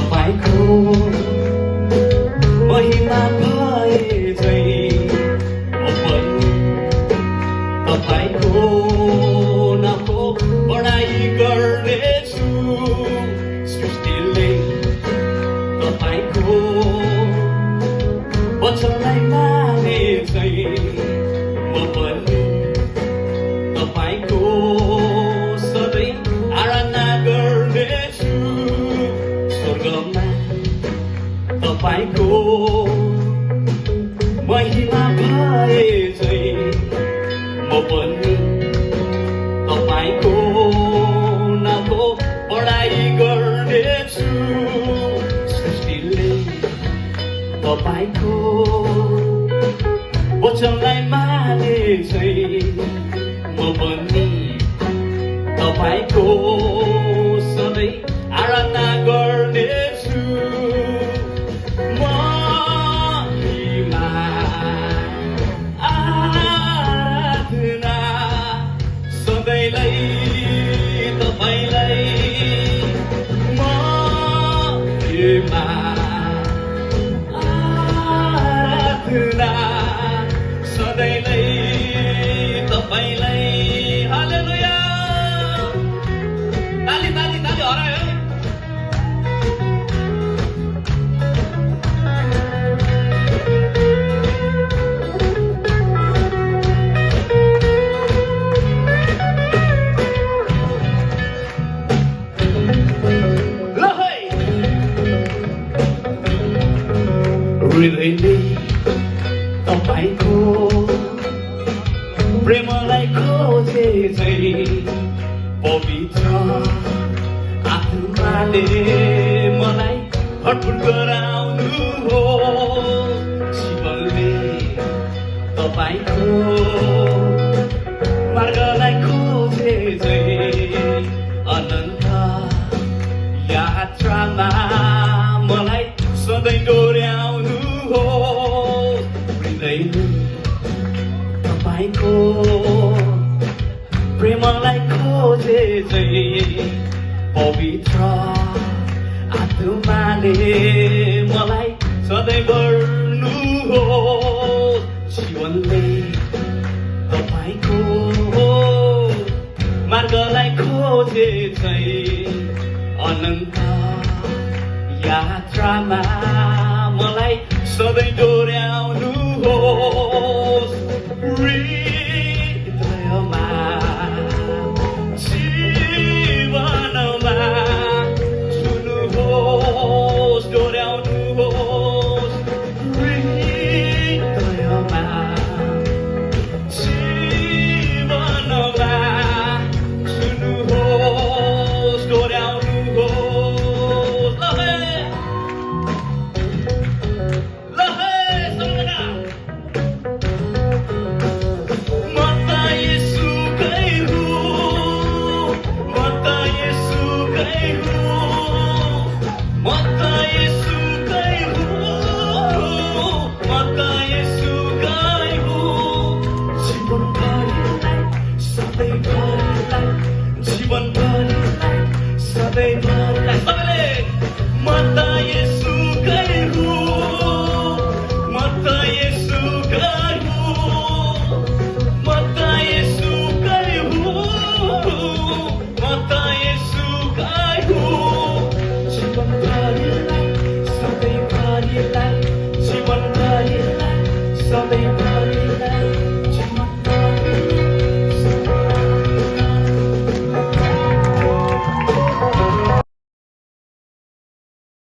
तपाईँको महिमा भए झै म पनि तपाईँको नामको बढाइ गर्नेछु। सृष्टिले तपाईँको वचनलाई माने झै म पनि तपाईँको सधैँ आराधना गर्नेछु। स्वर्गमा तपाईँको महिमा भए झै म पनि तपाईँको नामको बढाइ गर्नेछु। सृष्टिले तपाईँको वचनलाई माने झै म पनि तपाईँको सधैँ आराधना गर्नेछु। महिमा आराधना सधैँलाई तपाईँलाई। महिमा आराधना सधैँलाई तपाईँलाई। हालेलुया। ताली ताली ताली हरायो। हृदयले तपाईँको प्रेमलाई खोजे झै पवित्र आत्माले मलाई हटफुट गराउनु हो। जीवनले तपाईँको मार्गलाई खोजे झै अनन्त यात्रामा मलाई सधैँ डोर्याउनु हो। हृदयले तपाईँको प्रेमलाई खोजे झै पवित्र आत्माले मलाई सधैँ गर्नु हो। जीवनले तपाईँको मार्गलाई खोजे झै अनन्त यात्रामा मलाई सधैँ डोर्याउनु हो। हृदयमा जीवनमा छुनुहोस् डोर्याउनुहोस्। हृदयमा जीवनमा छुनुहोस् डोर्याउनुहोस्। जीवनभरिलाई सधैँभरिलाई सबैले म त येशूकै हुँ, म त येशूकै हुँ, म त येशूकै हुँ, म त येशूकै हुँ। जीवनभरिलाई सधैँभरिलाई जीवनभरिलाई सधैँ